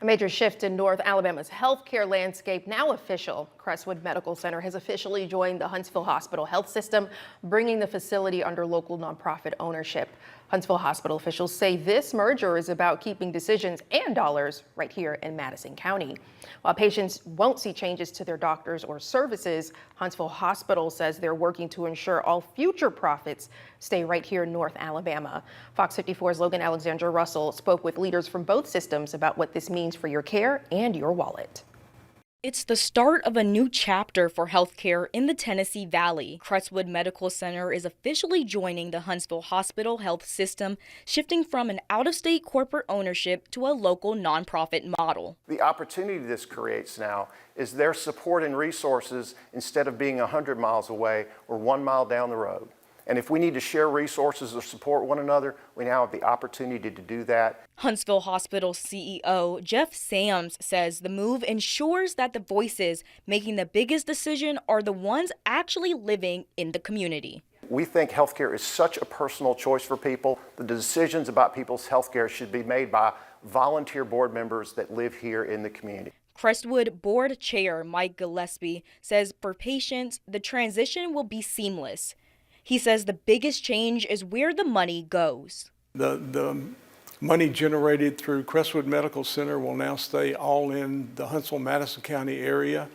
A major shift in North Alabama's healthcare landscape now official. Crestwood Medical Center has officially joined the Huntsville Hospital Health System, bringing the facility under local nonprofit ownership. Huntsville Hospital officials say this merger is about keeping decisions and dollars right here in Madison County. While patients won't see changes to their doctors or services, Huntsville Hospital says they're working to ensure all future profits stay right here in North Alabama. Fox 54's Logan Alexandra Russell spoke with leaders from both systems about what this means for your care and your wallet. It's the start of a new chapter for healthcare in the Tennessee Valley. Crestwood Medical Center is officially joining the Huntsville Hospital Health System, shifting from an out-of-state corporate ownership to a local nonprofit model. The opportunity this creates now is their support and resources, instead of being 100 miles away or 1 mile down the road. And if we need to share resources or support one another, we now have the opportunity to do that. Huntsville Hospital CEO Jeff Sams says the move ensures that the voices making the biggest decision are the ones actually living in the community. We think healthcare is such a personal choice for people. The decisions about people's healthcare should be made by volunteer board members that live here in the community. Crestwood Board Chair Mike Gillespie says for patients, the transition will be seamless. He says the biggest change is where the money goes. The money generated through Crestwood Medical Center will now stay all in the Huntsville-Madison County area,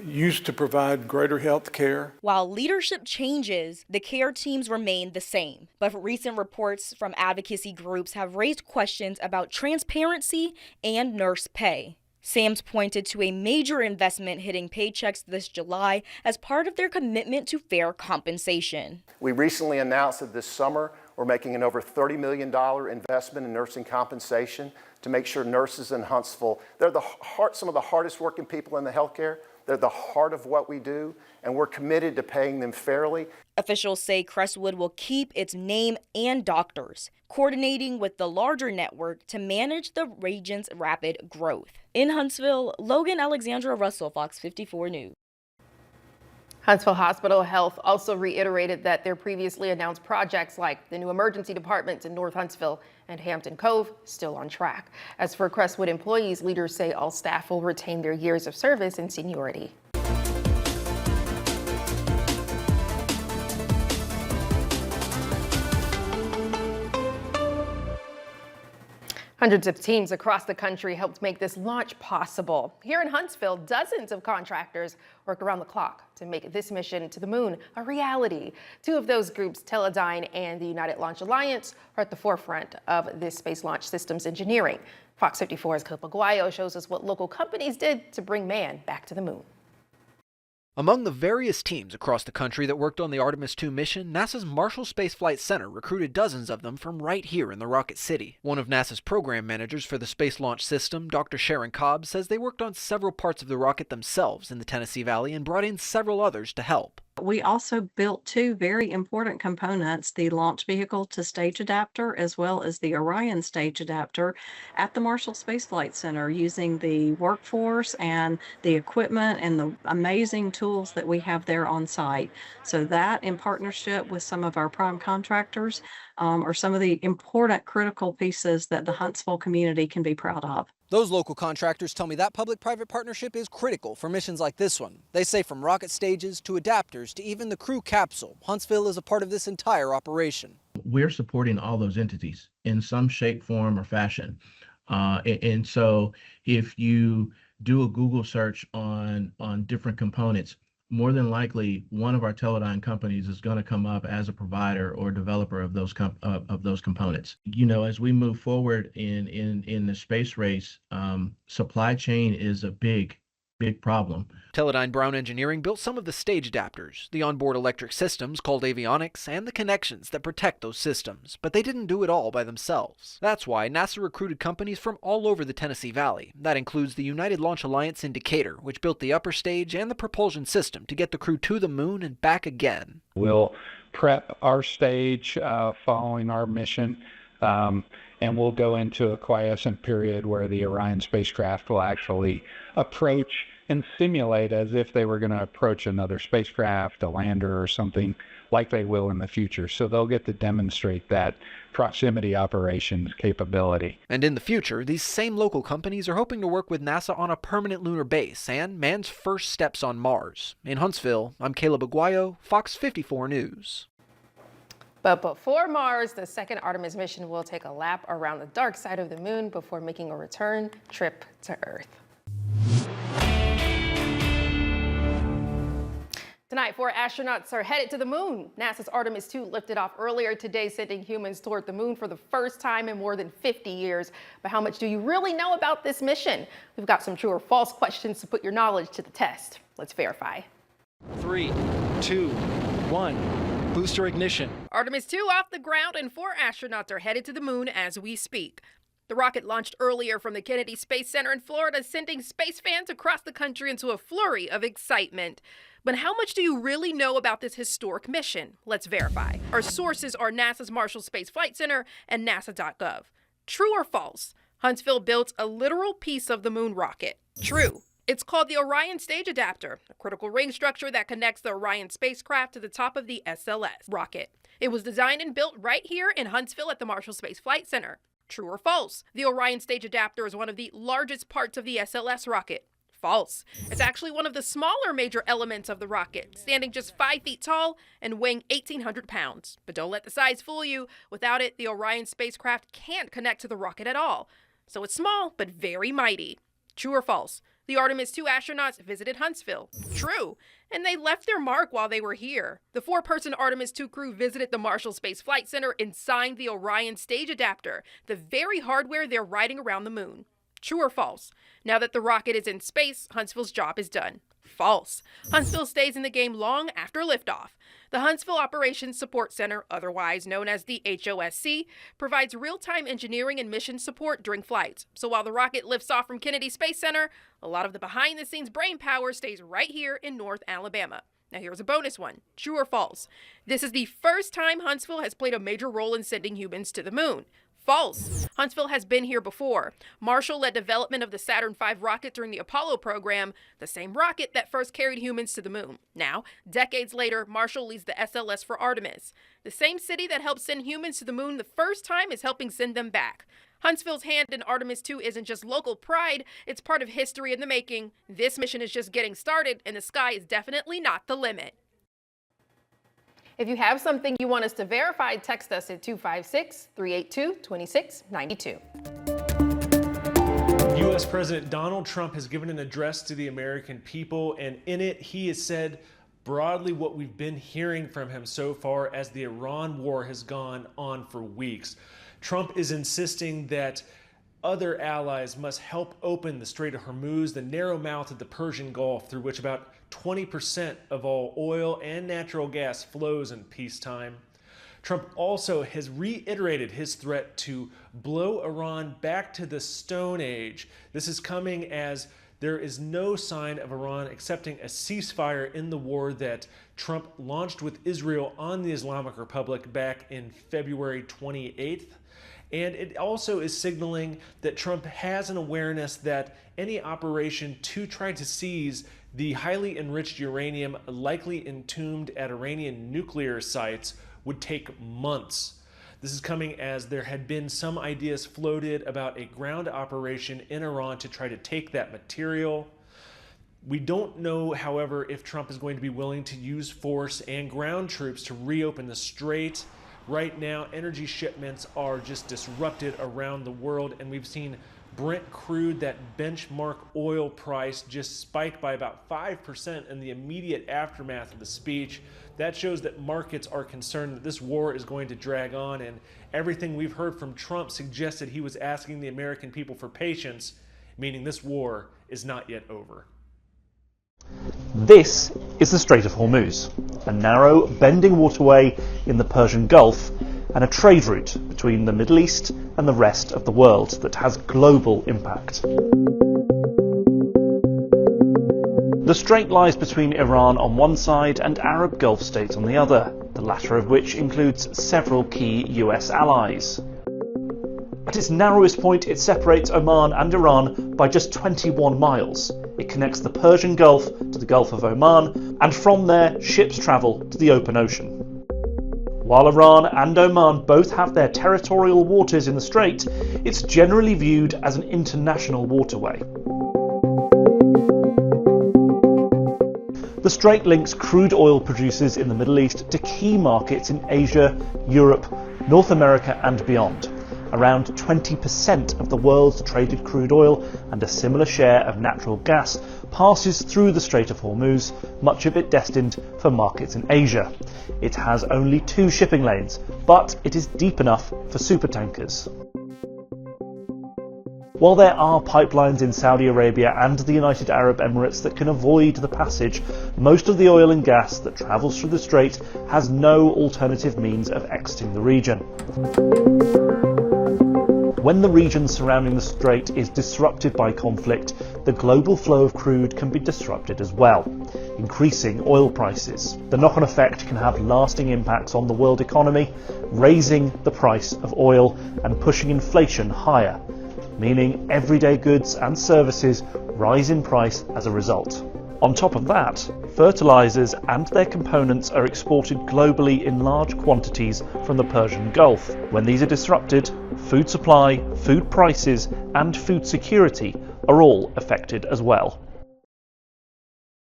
used to provide greater health care. While leadership changes, the care teams remain the same. But recent reports from advocacy groups have raised questions about transparency and nurse pay. Sams pointed to a major investment hitting paychecks this July as part of their commitment to fair compensation. We recently announced that this summer we're making an over $30 million investment in nursing compensation to make sure nurses in Huntsville, they're some of the hardest working people in the healthcare. They're the heart of what we do, and we're committed to paying them fairly. Officials say Crestwood will keep its name and doctors, coordinating with the larger network to manage the region's rapid growth. In Huntsville, Logan Alexandra Russell, Fox 54 News. Huntsville Hospital Health also reiterated that their previously announced projects like the new emergency departments in North Huntsville and Hampton Cove still on track. As for Crestwood employees, leaders say all staff will retain their years of service and seniority. Hundreds of teams across the country helped make this launch possible. Here in Huntsville, dozens of contractors worked around the clock to make this mission to the moon a reality. Two of those groups, Teledyne and the United Launch Alliance, are at the forefront of this space launch systems engineering. Fox 54's Copa Guayo shows us what local companies did to bring man back to the moon. Among the various teams across the country that worked on the Artemis II mission, NASA's Marshall Space Flight Center recruited dozens of them from right here in the Rocket City. One of NASA's program managers for the Space Launch System, Dr. Sharon Cobb, says they worked on several parts of the rocket themselves in the Tennessee Valley and brought in several others to help. We also built two very important components, the launch vehicle to stage adapter as well as the Orion stage adapter at the Marshall Space Flight Center, using the workforce and the equipment and the amazing tools that we have there on site. So that, in partnership with some of our prime contractors, are some of the important critical pieces that the Huntsville community can be proud of. Those local contractors tell me that public-private partnership is critical for missions like this one. They say from rocket stages to adapters to even the crew capsule, Huntsville is a part of this entire operation. We're supporting all those entities in some shape, form, or fashion. And so if you do a Google search on different components, more than likely one of our Teledyne companies is going to come up as a provider or developer of those components. You know, as we move forward in the space race, supply chain is a big problem. Teledyne Brown Engineering built some of the stage adapters, the onboard electric systems called avionics, and the connections that protect those systems, but they didn't do it all by themselves. That's why NASA recruited companies from all over the Tennessee Valley. That includes the United Launch Alliance in Decatur, which built the upper stage and the propulsion system to get the crew to the moon and back again. We'll prep our stage following our mission And we'll go into a quiescent period where the Orion spacecraft will actually approach and simulate as if they were going to approach another spacecraft, a lander or something like they will in the future. So they'll get to demonstrate that proximity operations capability. And in the future, these same local companies are hoping to work with NASA on a permanent lunar base and man's first steps on Mars. In Huntsville, I'm Caleb Aguayo, Fox 54 News. But before Mars, the second Artemis mission will take a lap around the dark side of the moon before making a return trip to Earth. Tonight, 4 astronauts are headed to the moon. NASA's Artemis 2 lifted off earlier today, sending humans toward the moon for the first time in more than 50 years. But how much do you really know about this mission? We've got some true or false questions to put your knowledge to the test. Let's verify. 3, 2, 1. Booster ignition. Artemis 2 off the ground and 4 astronauts are headed to the moon as we speak. The rocket launched earlier from the Kennedy Space Center in Florida, sending space fans across the country into a flurry of excitement. But how much do you really know about this historic mission? Let's verify. Our sources are NASA's Marshall Space Flight Center and NASA.gov. True or false? Huntsville built a literal piece of the moon rocket. True. It's called the Orion Stage Adapter, a critical ring structure that connects the Orion spacecraft to the top of the SLS rocket. It was designed and built right here in Huntsville at the Marshall Space Flight Center. True or false? The Orion Stage Adapter is one of the largest parts of the SLS rocket. False. It's actually one of the smaller major elements of the rocket, standing just 5 feet tall and weighing 1,800 pounds. But don't let the size fool you. Without it, the Orion spacecraft can't connect to the rocket at all. So it's small, but very mighty. True or false? The Artemis 2 astronauts visited Huntsville. True. And they left their mark while they were here. The 4-person Artemis 2 crew visited the Marshall Space Flight Center and signed the Orion Stage Adapter, the very hardware they're riding around the moon. True or false? Now that the rocket is in space, Huntsville's job is done. False. Huntsville stays in the game long after liftoff. The Huntsville Operations Support Center, otherwise known as the HOSC, provides real-time engineering and mission support during flights. So while the rocket lifts off from Kennedy Space Center, a lot of the behind-the-scenes brain power stays right here in North Alabama. Now here's a bonus one. True or false? This is the first time Huntsville has played a major role in sending humans to the moon. False. Huntsville has been here before. Marshall led development of the Saturn V rocket during the Apollo program, the same rocket that first carried humans to the moon. Now, decades later, Marshall leads the SLS for Artemis. The same city that helped send humans to the moon the first time is helping send them back. Huntsville's hand in Artemis 2 isn't just local pride, it's part of history in the making. This mission is just getting started, and the sky is definitely not the limit. If you have something you want us to verify, text us at 256-382-2692. U.S. President Donald Trump has given an address to the American people, and in it he has said broadly what we've been hearing from him so far as the Iran war has gone on for weeks. Trump is insisting that other allies must help open the Strait of Hormuz, the narrow mouth of the Persian Gulf through which about 20% of all oil and natural gas flows in peacetime. Trump also has reiterated his threat to blow Iran back to the Stone Age. This is coming as there is no sign of Iran accepting a ceasefire in the war that Trump launched with Israel on the Islamic Republic back in February 28th. And it also is signaling that Trump has an awareness that any operation to try to seize the highly enriched uranium likely entombed at Iranian nuclear sites would take months. This is coming as there had been some ideas floated about a ground operation in Iran to try to take that material. We don't know, however, if Trump is going to be willing to use force and ground troops to reopen the strait. Right now, energy shipments are just disrupted around the world, and we've seen Brent crude, that benchmark oil price, just spike by about 5% in the immediate aftermath of the speech. That shows that markets are concerned that this war is going to drag on, and everything we've heard from Trump suggests that he was asking the American people for patience, meaning this war is not yet over. This is the Strait of Hormuz, a narrow, bending waterway in the Persian Gulf and a trade route between the Middle East and the rest of the world that has global impact. The strait lies between Iran on one side and Arab Gulf states on the other, the latter of which includes several key US allies. At its narrowest point, it separates Oman and Iran by just 21 miles. It connects the Persian Gulf to the Gulf of Oman, and from there, ships travel to the open ocean. While Iran and Oman both have their territorial waters in the strait, it's generally viewed as an international waterway. The strait links crude oil producers in the Middle East to key markets in Asia, Europe, North America and beyond. Around 20% of the world's traded crude oil and a similar share of natural gas passes through the Strait of Hormuz, much of it destined for markets in Asia. It has only 2 shipping lanes, but it is deep enough for supertankers. While there are pipelines in Saudi Arabia and the United Arab Emirates that can avoid the passage, most of the oil and gas that travels through the strait has no alternative means of exiting the region. When the region surrounding the strait is disrupted by conflict, the global flow of crude can be disrupted as well, increasing oil prices. The knock-on effect can have lasting impacts on the world economy, raising the price of oil and pushing inflation higher, meaning everyday goods and services rise in price as a result. On top of that, fertilizers and their components are exported globally in large quantities from the Persian Gulf. When these are disrupted, food supply, food prices, and food security are all affected as well.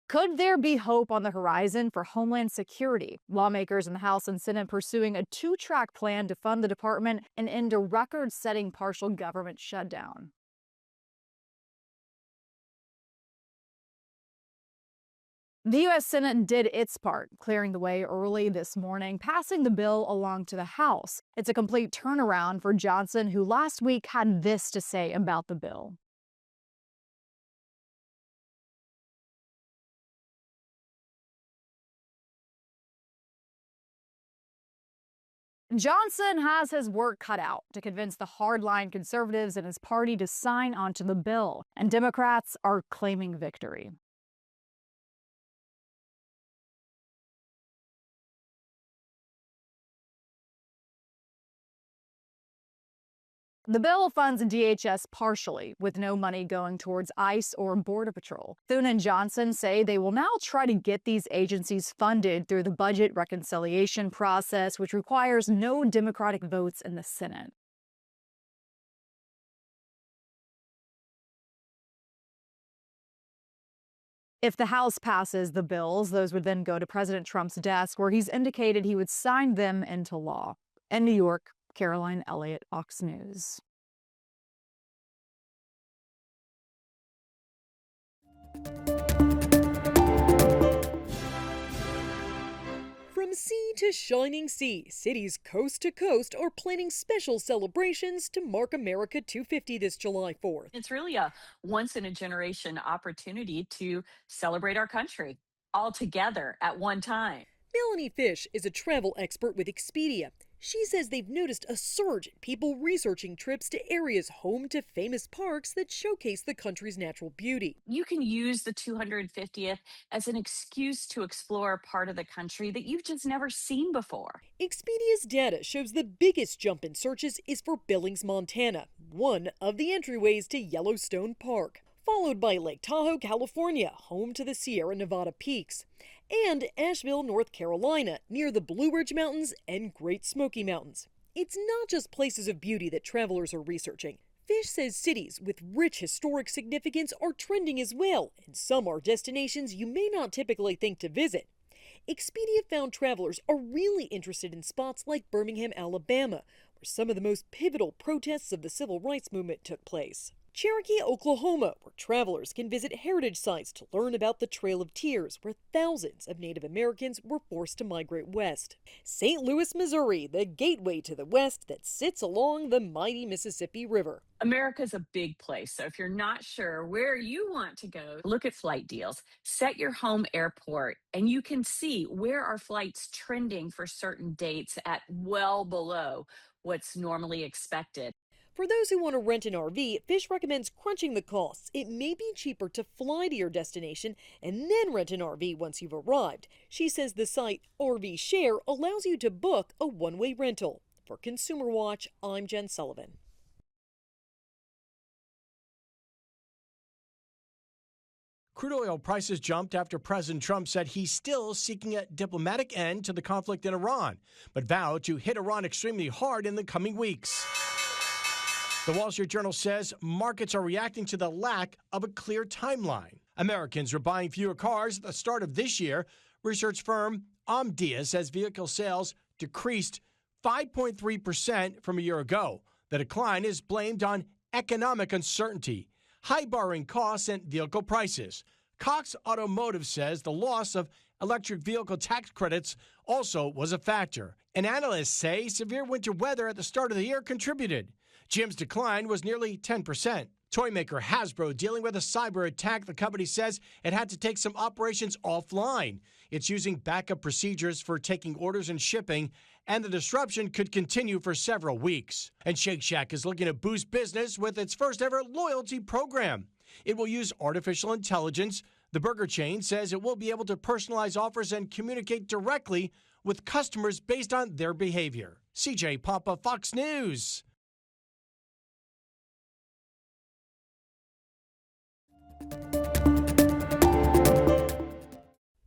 Could there be hope on the horizon for Homeland Security? Lawmakers in the House and Senate pursuing a 2-track plan to fund the department and end a record-setting partial government shutdown. The U.S. Senate did its part, clearing the way early this morning, passing the bill along to the House. It's a complete turnaround for Johnson, who last week had this to say about the bill. Johnson has his work cut out to convince the hardline conservatives in his party to sign onto the bill, and Democrats are claiming victory. The bill funds DHS partially, with no money going towards ICE or Border Patrol. Thune and Johnson say they will now try to get these agencies funded through the budget reconciliation process, which requires no Democratic votes in the Senate. If the House passes the bills, those would then go to President Trump's desk, where he's indicated he would sign them into law. In New York, Caroline Elliott, Fox News. From sea to shining sea, cities coast to coast are planning special celebrations to mark America 250 this July 4th. It's really a once-in-a-generation opportunity to celebrate our country all together at one time. Melanie Fish is a travel expert with Expedia. She says they've noticed a surge in people researching trips to areas home to famous parks that showcase the country's natural beauty. You can use the 250th as an excuse to explore a part of the country that you've just never seen before. Expedia's data shows the biggest jump in searches is for Billings, Montana, one of the entryways to Yellowstone Park, followed by Lake Tahoe, California, home to the Sierra Nevada peaks, and Asheville, North Carolina, near the Blue Ridge Mountains and Great Smoky Mountains. It's not just places of beauty that travelers are researching. Fish says cities with rich historic significance are trending as well, and some are destinations you may not typically think to visit. Expedia found travelers are really interested in spots like Birmingham, Alabama, where some of the most pivotal protests of the civil rights movement took place. Cherokee, Oklahoma, where travelers can visit heritage sites to learn about the Trail of Tears, where thousands of Native Americans were forced to migrate west. St. Louis, Missouri, the gateway to the west that sits along the mighty Mississippi River. America's a big place, so if you're not sure where you want to go, look at flight deals. Set your home airport, and you can see where are flights trending for certain dates at well below what's normally expected. For those who want to rent an RV, Fish recommends crunching the costs. It may be cheaper to fly to your destination and then rent an RV once you've arrived. She says the site RV Share allows you to book a one-way rental. For Consumer Watch, I'm Jen Sullivan. Crude oil prices jumped after President Trump said he's still seeking a diplomatic end to the conflict in Iran, but vowed to hit Iran extremely hard in the coming weeks. The Wall Street Journal says markets are reacting to the lack of a clear timeline. Americans are buying fewer cars at the start of this year. Research firm Omdia says vehicle sales decreased 5.3% from a year ago. The decline is blamed on economic uncertainty, high borrowing costs, and vehicle prices. Cox Automotive says the loss of electric vehicle tax credits also was a factor. And analysts say severe winter weather at the start of the year contributed. GM's decline was nearly 10%. Toy maker Hasbro dealing with a cyber attack. The company says it had to take some operations offline. It's using backup procedures for taking orders and shipping, and the disruption could continue for several weeks. And Shake Shack is looking to boost business with its first ever loyalty program. It will use artificial intelligence. The burger chain says it will be able to personalize offers and communicate directly with customers based on their behavior. CJ Papa, Fox News.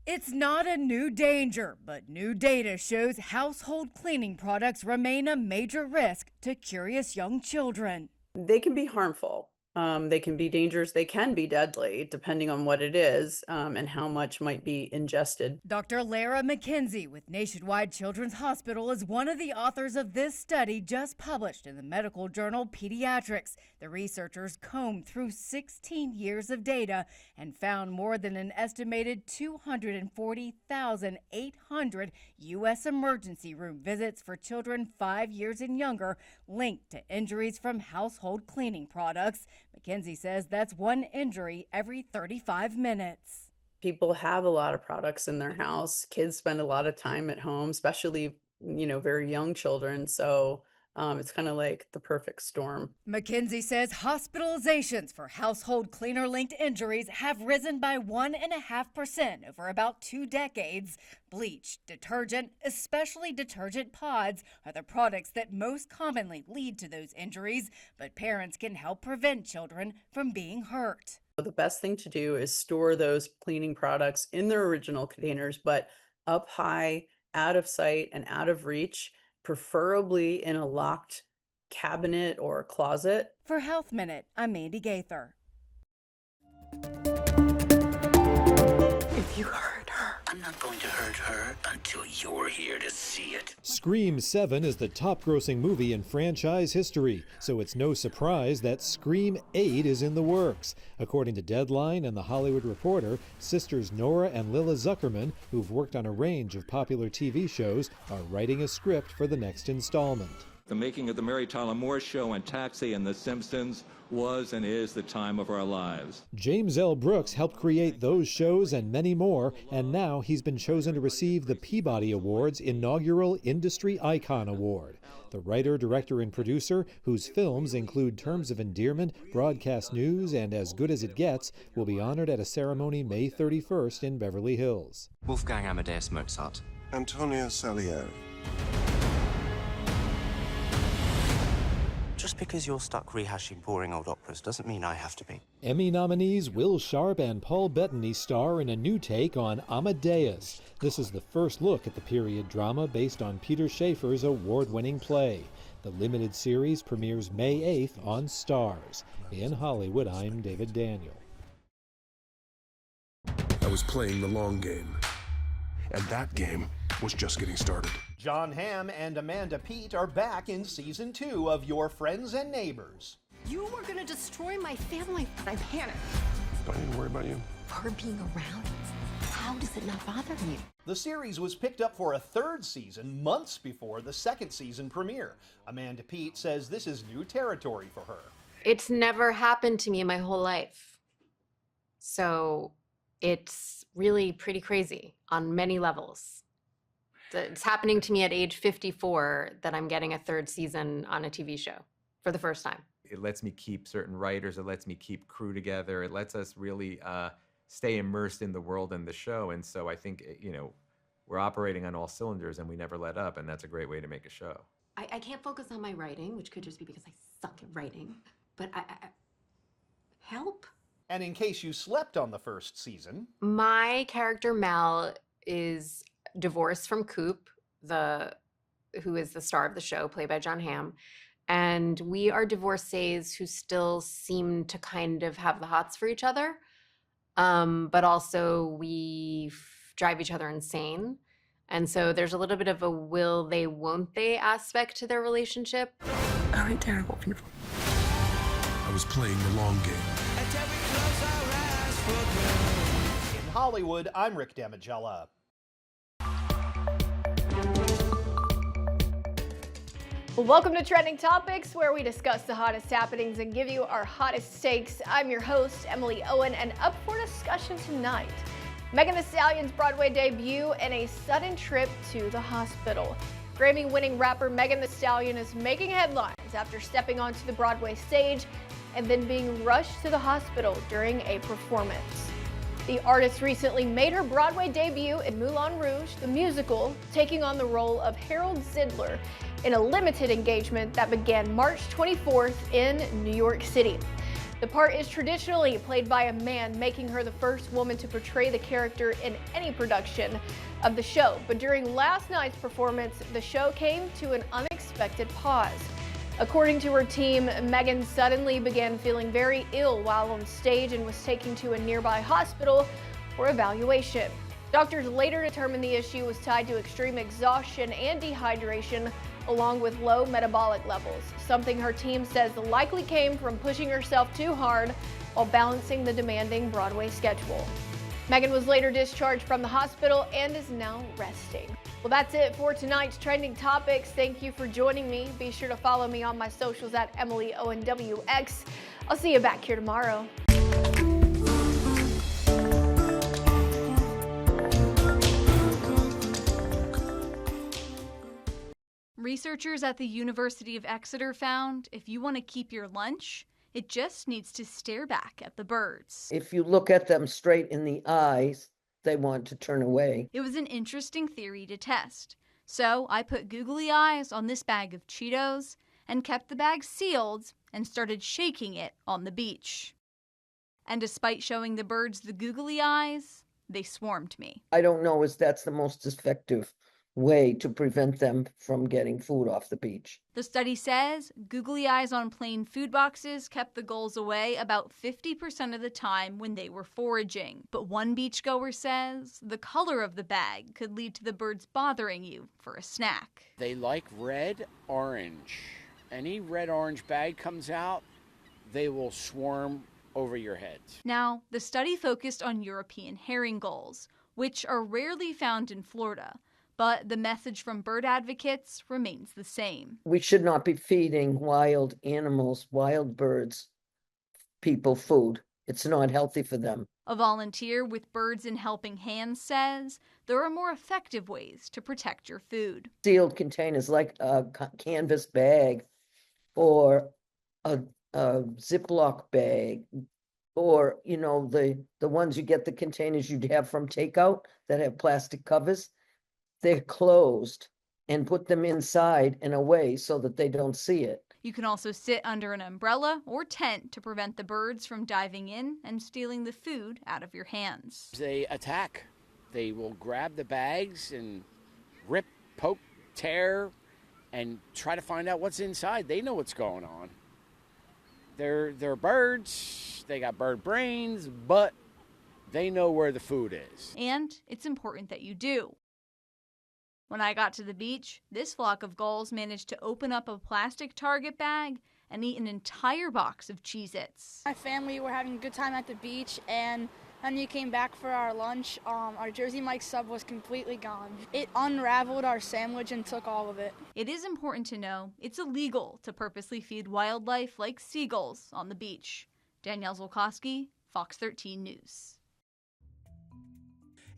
It's not a new danger, but new data shows household cleaning products remain a major risk to curious young children. They can be harmful. They can be dangerous. They can be deadly, depending on what it is and how much might be ingested. Dr. Lara McKenzie with Nationwide Children's Hospital is one of the authors of this study just published in the medical journal Pediatrics. The researchers combed through 16 years of data and found more than an estimated 240,800 U.S. emergency room visits for children 5 years and younger linked to injuries from household cleaning products. McKenzie says that's one injury every 35 minutes. People have a lot of products in their house. Kids spend a lot of time at home, especially, very young children. So it's kind of like the perfect storm. McKenzie says hospitalizations for household cleaner-linked injuries have risen by 1.5% over about 2 decades. Bleach, detergent, especially detergent pods, are the products that most commonly lead to those injuries, but parents can help prevent children from being hurt. The best thing to do is store those cleaning products in their original containers, but up high, out of sight, and out of reach, preferably in a locked cabinet or closet. For Health Minute, I'm Mandy Gaither. If you hurt her, I'm not going to hurt her until you're here to see it. Scream 7 is the top-grossing movie in franchise history, so it's no surprise that Scream 8 is in the works. According to Deadline and The Hollywood Reporter, sisters Nora and Lila Zuckerman, who've worked on a range of popular TV shows, are writing a script for the next installment. The making of The Mary Tyler Moore Show and Taxi and The Simpsons was and is the time of our lives. James L. Brooks helped create those shows and many more, and now he's been chosen to receive the Peabody Award's inaugural Industry Icon Award. The writer, director, and producer, whose films include Terms of Endearment, Broadcast News, and As Good as It Gets, will be honored at a ceremony May 31st in Beverly Hills. Wolfgang Amadeus Mozart. Antonio Salieri. Just because you're stuck rehashing boring old operas doesn't mean I have to be. Emmy nominees Will Sharp and Paul Bettany star in a new take on Amadeus. This is the first look at the period drama based on Peter Shaffer's award-winning play. The limited series premieres May 8th on Starz. In Hollywood, I'm David Daniel. I was playing the long game, and that game was just getting started. John Hamm and Amanda Peet are back in season 2 of Your Friends and Neighbors. You were gonna destroy my family. I panicked. Don't need to worry about you. Her being around, how does it not bother you? The series was picked up for a 3rd season months before the 2nd season premiere. Amanda Peet says this is new territory for her. It's never happened to me in my whole life. So it's really pretty crazy on many levels. It's happening to me at age 54 that I'm getting a 3rd season on a TV show for the first time. It lets me keep certain writers, it lets me keep crew together, it lets us really stay immersed in the world and the show. And so I think, we're operating on all cylinders and we never let up, and that's a great way to make a show. I can't focus on my writing, which could just be because I suck at writing, but I help. And in case you slept on the first season, My character Mel is divorced from Coop, who is the star of the show, played by John Hamm. And we are divorcees who still seem to kind of have the hots for each other. But also we drive each other insane. And so there's a little bit of a will they, won't they aspect to their relationship. Are we terrible people? I was playing the long game. in Hollywood, I'm Rick Damigella. Well, welcome to Trending Topics, where we discuss the hottest happenings and give you our hottest takes. I'm your host, Emily Owen, and up for discussion tonight, Megan Thee Stallion's Broadway debut and a sudden trip to the hospital. Grammy-winning rapper Megan Thee Stallion is making headlines after stepping onto the Broadway stage and then being rushed to the hospital during a performance. The artist recently made her Broadway debut in Moulin Rouge, the musical, taking on the role of Harold Zidler in a limited engagement that began March 24th in New York City. The part is traditionally played by a man, making her the first woman to portray the character in any production of the show. But during last night's performance, the show came to an unexpected pause. According to her team, Megan suddenly began feeling very ill while on stage and was taken to a nearby hospital for evaluation. Doctors later determined the issue was tied to extreme exhaustion and dehydration, along with low metabolic levels, something her team says likely came from pushing herself too hard while balancing the demanding Broadway schedule. Megan was later discharged from the hospital and is now resting. Well, that's it for tonight's Trending Topics. Thank you for joining me. Be sure to follow me on my socials at EmilyOwenWX. I'll see you back here tomorrow. Researchers at the University of Exeter found if you want to keep your lunch, it just needs to stare back at the birds. If you look at them straight in the eyes, they want to turn away. It was an interesting theory to test. So I put googly eyes on this bag of Cheetos and kept the bag sealed and started shaking it on the beach. And despite showing the birds the googly eyes, they swarmed me. I don't know if that's the most effective way to prevent them from getting food off the beach. The study says googly eyes on plain food boxes kept the gulls away about 50% of the time when they were foraging. But one beachgoer says the color of the bag could lead to the birds bothering you for a snack. They like red, orange. Any red-orange bag comes out, they will swarm over your heads. Now, the study focused on European herring gulls, which are rarely found in Florida. But the message from bird advocates remains the same. We should not be feeding wild animals, wild birds, people food. It's not healthy for them. A volunteer with Birds in Helping Hands says there are more effective ways to protect your food. Sealed containers like a canvas bag or a Ziploc bag, or, you know, the ones you get, the containers you'd have from takeout that have plastic covers. They're closed, and put them inside and away so that they don't see it. You can also sit under an umbrella or tent to prevent the birds from diving in and stealing the food out of your hands. They attack. They will grab the bags and rip, poke, tear, and try to find out what's inside. They know what's going on. They're birds. They got bird brains, but they know where the food is. And it's important that you do. When I got to the beach, this flock of gulls managed to open up a plastic Target bag and eat an entire box of Cheez-Its. My family were having a good time at the beach, and when we came back for our lunch, our Jersey Mike's sub was completely gone. It unraveled our sandwich and took all of it. It is important to know it's illegal to purposely feed wildlife like seagulls on the beach. Danielle Zolkowski, Fox 13 News.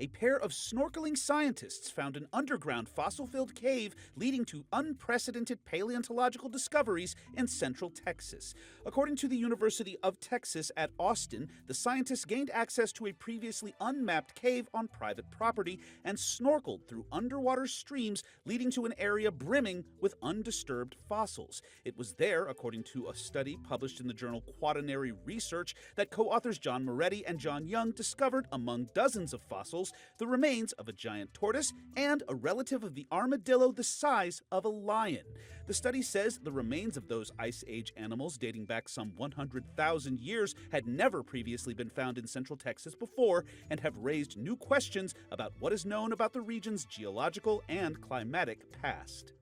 a pair of snorkeling scientists found an underground fossil-filled cave leading to unprecedented paleontological discoveries in central Texas. According to the University of Texas at Austin, the scientists gained access to a previously unmapped cave on private property and snorkeled through underwater streams leading to an area brimming with undisturbed fossils. It was there, according to a study published in the journal Quaternary Research, that co-authors John Moretti and John Young discovered, among dozens of fossils, the remains of a giant tortoise and a relative of the armadillo the size of a lion. The study says the remains of those Ice Age animals, dating back some 100,000 years, had never previously been found in central Texas before and have raised new questions about what is known about the region's geological and climatic past.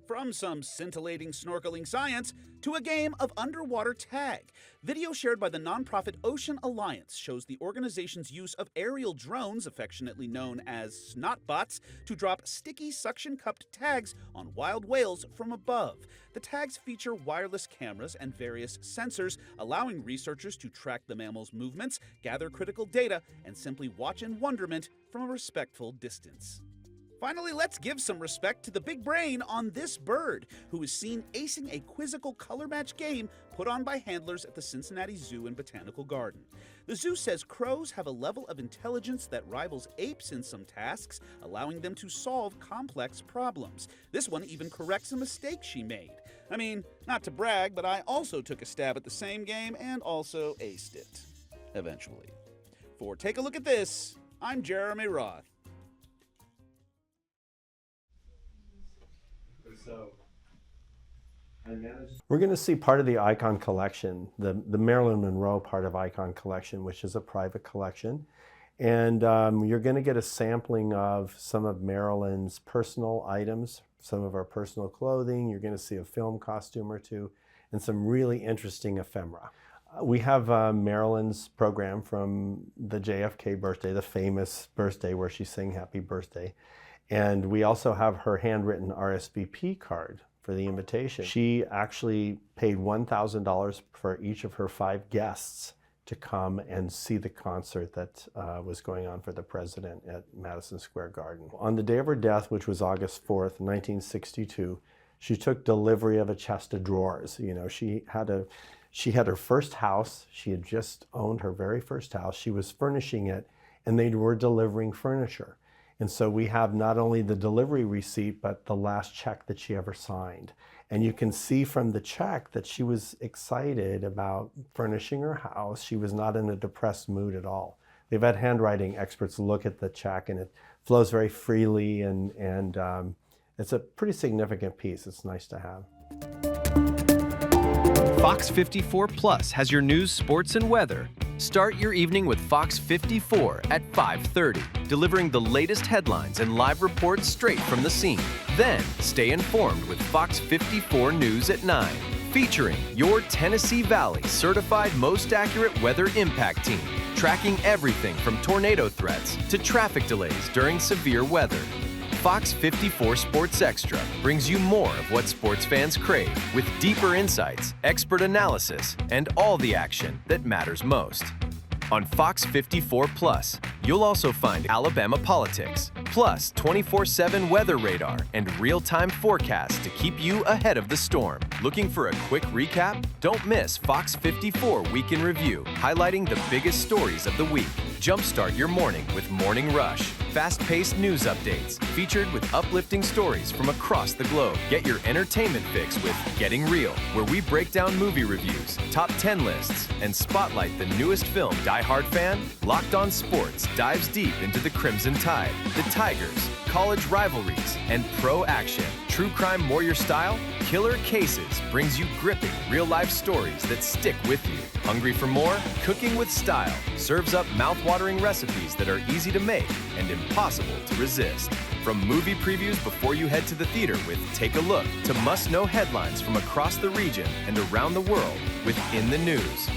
From some scintillating snorkeling science to a game of underwater tag. Video shared by the nonprofit Ocean Alliance shows the organization's use of aerial drones, affectionately known as snotbots, to drop sticky suction-cupped tags on wild whales from above. The tags feature wireless cameras and various sensors, allowing researchers to track the mammal's movements, gather critical data, and simply watch in wonderment from a respectful distance. Finally, let's give some respect to the big brain on this bird, who is seen acing a quizzical color match game put on by handlers at the Cincinnati Zoo and Botanical Garden. The zoo says crows have a level of intelligence that rivals apes in some tasks, allowing them to solve complex problems. This one even corrects a mistake she made. I mean, not to brag, but I also took a stab at the same game and also aced it. Eventually. For Take a Look at This, I'm Jeremy Roth. We're going to see part of the Icon collection, the Marilyn Monroe part of Icon collection, which is a private collection. And you're going to get a sampling of some of Marilyn's personal items, some of our personal clothing. You're going to see a film costume or two, and some really interesting ephemera. We have Marilyn's program from the JFK birthday, the famous birthday where she sang Happy Birthday. And we also have her handwritten RSVP card for the invitation. She actually paid $1,000 for each of her 5 guests to come and see the concert that was going on for the president at Madison Square Garden. On the day of her death, which was August 4th, 1962, she took delivery of a chest of drawers. You know, she had her first house. She had just owned her very first house. She was furnishing it, and they were delivering furniture. And so we have not only the delivery receipt, but the last check that she ever signed. And you can see from the check that she was excited about furnishing her house. She was not in a depressed mood at all. They've had handwriting experts look at the check, and it flows very freely, and it's a pretty significant piece. It's nice to have. Fox 54 Plus has your news, sports, and weather. Start your evening with Fox 54 at 5:30, delivering the latest headlines and live reports straight from the scene. Then, stay informed with Fox 54 News at 9, featuring your Tennessee Valley certified most accurate weather impact team, tracking everything from tornado threats to traffic delays during severe weather. Fox 54 Sports Extra brings you more of what sports fans crave, with deeper insights, expert analysis, and all the action that matters most. On Fox 54 Plus, you'll also find Alabama politics, plus 24/7 weather radar and real-time forecasts to keep you ahead of the storm. Looking for a quick recap? Don't miss Fox 54 Week in Review, highlighting the biggest stories of the week. Jumpstart your morning with Morning Rush. Fast-paced news updates featured with uplifting stories from across the globe. Get your entertainment fix with Getting Real, where we break down movie reviews, top 10 lists, and spotlight the newest film. Die Hard fan? Locked On Sports dives deep into the Crimson Tide, the Tigers, college rivalries, and pro action. True Crime Warrior Style? Killer Cases brings you gripping real-life stories that stick with you. Hungry for more? Cooking with Style serves up mouth-watering recipes that are easy to make and impossible to resist. From movie previews before you head to the theater with Take a Look, to must-know headlines from across the region and around the world with In the News.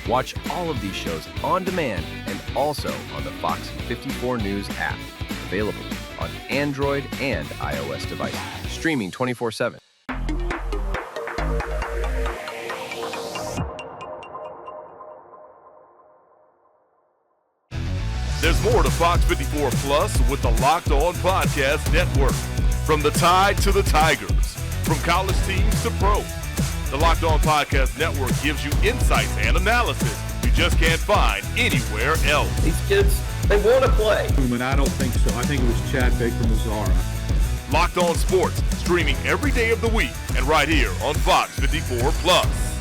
Watch all of these shows on demand and also on the Fox 54 News app. Available on Android and iOS devices. Streaming 24/7. There's more to Fox 54 Plus with the Locked On Podcast Network. From the Tide to the Tigers, from college teams to pro, the Locked On Podcast Network gives you insights and analysis you just can't find anywhere else. These kids, they want to play. But I don't think so. I think it was Chad Baker-Mazzara. Locked On Sports, streaming every day of the week and right here on Fox 54 Plus.